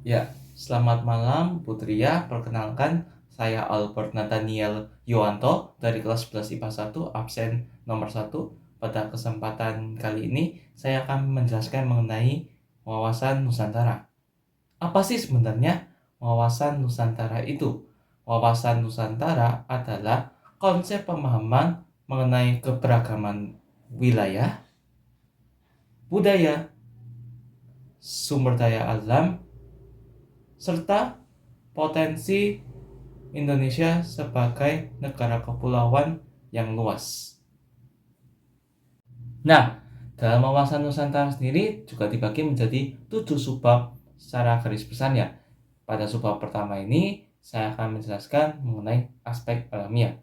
Ya, selamat malam Putri ya. Perkenalkan, saya Albert Nathaniel Yuwanto dari kelas 11 IPA 1, absen nomor 1. Pada kesempatan kali ini, saya akan menjelaskan mengenai wawasan Nusantara. Apa sih sebenarnya wawasan Nusantara itu? Wawasan Nusantara adalah konsep pemahaman mengenai keberagaman wilayah, budaya, sumber daya alam, serta potensi Indonesia sebagai negara kepulauan yang luas. Nah, dalam wawasan Nusantara sendiri juga dibagi menjadi 7 subbab secara garis besarnya. Pada subbab pertama ini, saya akan menjelaskan mengenai aspek alamiah.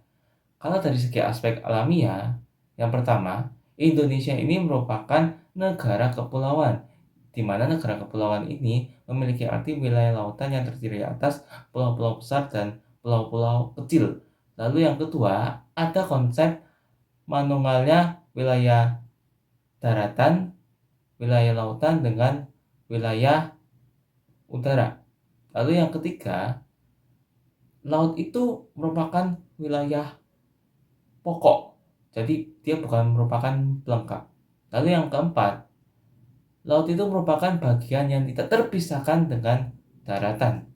Kalau dari segi aspek alamiah, yang pertama, Indonesia ini merupakan negara kepulauan, di mana negara kepulauan ini memiliki arti wilayah lautan yang terdiri atas pulau-pulau besar dan pulau-pulau kecil. Lalu yang kedua, ada konsep manunggalnya wilayah daratan, wilayah lautan dengan wilayah udara. Lalu yang ketiga, laut itu merupakan wilayah pokok, jadi dia bukan merupakan pelengkap. Lalu yang keempat, laut itu merupakan bagian yang tidak terpisahkan dengan daratan.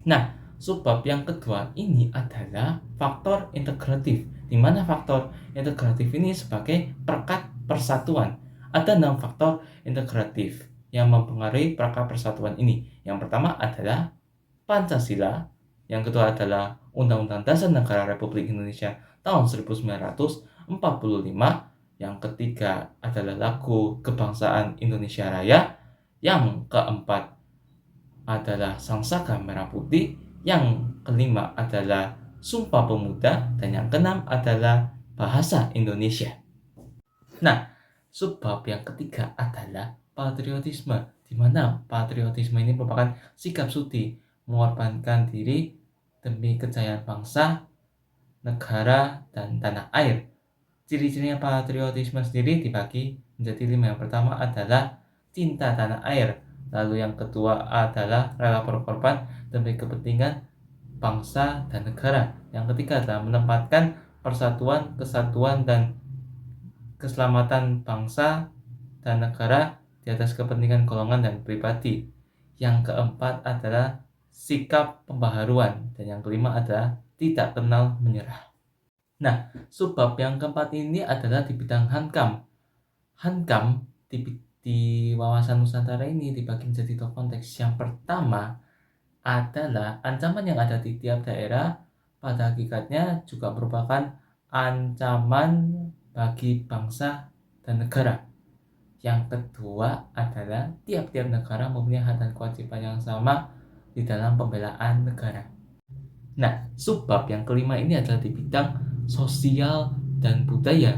Nah, subbab yang kedua ini adalah faktor integratif, di mana faktor integratif ini sebagai perekat persatuan. Ada 6 faktor integratif yang mempengaruhi perekat persatuan ini. Yang pertama adalah Pancasila, yang kedua adalah Undang-Undang Dasar Negara Republik Indonesia tahun 1945, yang ketiga adalah Lagu Kebangsaan Indonesia Raya, yang keempat adalah Sang Saka Merah Putih, yang kelima adalah Sumpah Pemuda, dan yang keenam adalah Bahasa Indonesia. Nah, subbab yang ketiga adalah patriotisme, di mana patriotisme ini merupakan sikap sudi mengorbankan diri demi kejayaan bangsa, negara, dan tanah air. Ciri-cirinya patriotisme sendiri dibagi menjadi 5. Yang pertama adalah cinta tanah air. Lalu yang kedua adalah rela berkorban demi kepentingan bangsa dan negara. Yang ketiga adalah menempatkan persatuan, kesatuan, dan keselamatan bangsa dan negara di atas kepentingan golongan dan pribadi. Yang keempat adalah sikap pembaharuan, dan yang kelima adalah tidak kenal menyerah. Nah, subbab yang keempat ini adalah di bidang hankam. Hankam di wawasan Nusantara ini dibagi menjadi 2 konteks. Yang pertama adalah ancaman yang ada di tiap daerah pada hakikatnya juga merupakan ancaman bagi bangsa dan negara. Yang kedua adalah tiap-tiap negara mempunyai hak dan kewajiban yang sama di dalam pembelaan negara. Nah, subbab yang kelima ini adalah di bidang sosial dan budaya,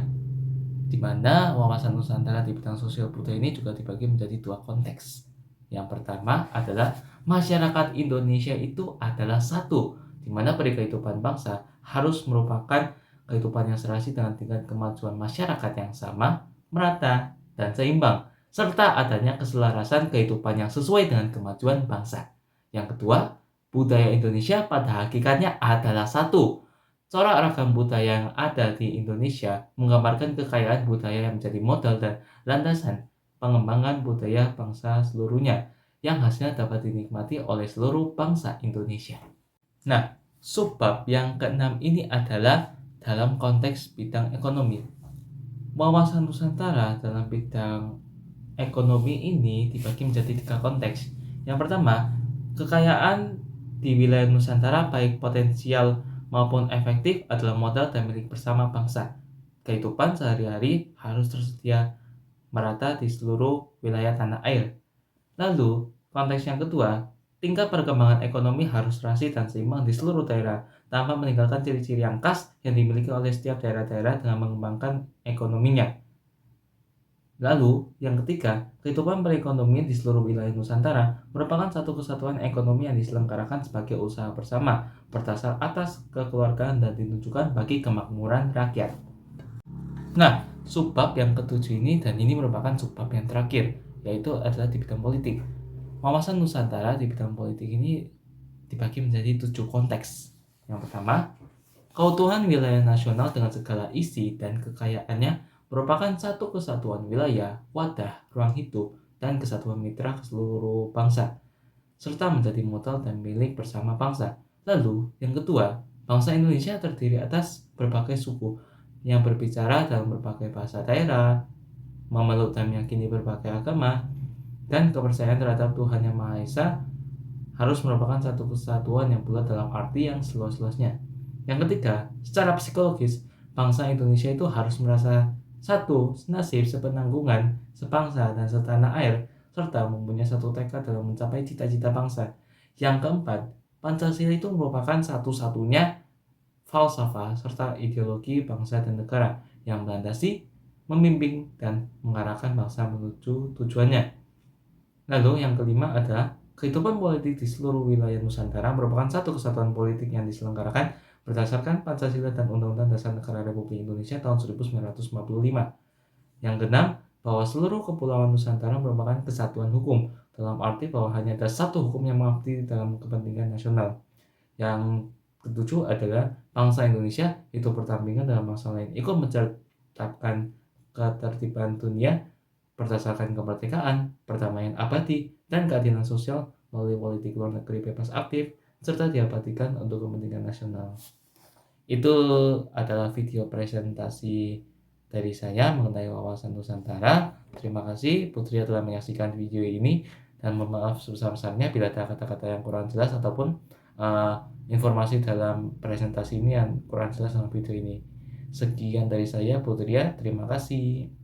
di mana wawasan Nusantara di bidang sosial budaya ini juga dibagi menjadi 2 konteks. Yang pertama adalah masyarakat Indonesia itu adalah satu, di mana kehidupan bangsa harus merupakan kehidupan yang serasi dengan tingkat kemajuan masyarakat yang sama, merata, dan seimbang, serta adanya keselarasan kehidupan yang sesuai dengan kemajuan bangsa. Yang kedua, budaya Indonesia pada hakikatnya adalah satu. Corak ragam budaya yang ada di Indonesia menggambarkan kekayaan budaya yang menjadi modal dan landasan pengembangan budaya bangsa seluruhnya, yang hasilnya dapat dinikmati oleh seluruh bangsa Indonesia. Nah, subbab yang keenam ini adalah dalam konteks bidang ekonomi. Wawasan Nusantara dalam bidang ekonomi ini dibagi menjadi 3 konteks. Yang pertama, kekayaan di wilayah Nusantara baik potensial maupun efektif adalah modal dan milik bersama bangsa. Kehidupan sehari-hari harus tersedia merata di seluruh wilayah tanah air. Lalu, konteks yang kedua, tingkat perkembangan ekonomi harus serasi dan seimbang di seluruh daerah, tanpa meninggalkan ciri-ciri yang khas yang dimiliki oleh setiap daerah-daerah dengan mengembangkan ekonominya. Lalu, yang ketiga, kehidupan perekonomian di seluruh wilayah Nusantara merupakan satu kesatuan ekonomi yang diselenggarakan sebagai usaha bersama, berdasar atas kekeluargaan dan ditunjukkan bagi kemakmuran rakyat. Nah, subbab yang ketujuh ini, dan ini merupakan subbab yang terakhir, yaitu adalah di bidang politik. Wawasan Nusantara di bidang politik ini dibagi menjadi 7 konteks. Yang pertama, keutuhan wilayah nasional dengan segala isi dan kekayaannya merupakan satu kesatuan wilayah, wadah, ruang hidup, dan kesatuan mitra ke seluruh bangsa, serta menjadi modal dan milik bersama bangsa. Lalu, yang kedua, bangsa Indonesia terdiri atas berbagai suku yang berbicara dalam berbagai bahasa daerah, memeluk dan meyakini berbagai agama, dan kepercayaan terhadap Tuhan Yang Maha Esa harus merupakan satu kesatuan yang bulat dalam arti yang seluas-luasnya. Yang ketiga, secara psikologis, bangsa Indonesia itu harus merasa satu, senasib, sepenanggungan, sebangsa, dan setanah air, serta mempunyai satu tekad dalam mencapai cita-cita bangsa. Yang keempat, Pancasila itu merupakan satu-satunya falsafah serta ideologi bangsa dan negara yang melandasi, membimbing, dan mengarahkan bangsa menuju tujuannya. Lalu yang kelima adalah kehidupan politik di seluruh wilayah Nusantara merupakan satu kesatuan politik yang diselenggarakan berdasarkan Pancasila dan Undang-Undang Dasar Negara Republik Indonesia tahun 1945. Yang keenam, bahwa seluruh kepulauan Nusantara merupakan kesatuan hukum, dalam arti bahwa hanya ada satu hukum yang mengabdi dalam kepentingan nasional. Yang ketujuh adalah bangsa Indonesia itu berdampingan dalam bangsa lain, ikut menciptakan ketertiban dunia berdasarkan kemerdekaan, perdamaian abadi, dan keadilan sosial melalui politik luar negeri bebas aktif, serta diabadikan untuk kepentingan nasional. Itu adalah video presentasi dari saya mengenai wawasan Nusantara. Terima kasih Putri telah menyaksikan video ini, dan mohon maaf sebesar-besarnya bila ada kata-kata yang kurang jelas ataupun informasi dalam presentasi ini yang kurang jelas dalam video ini. Sekian dari saya Putri, terima kasih.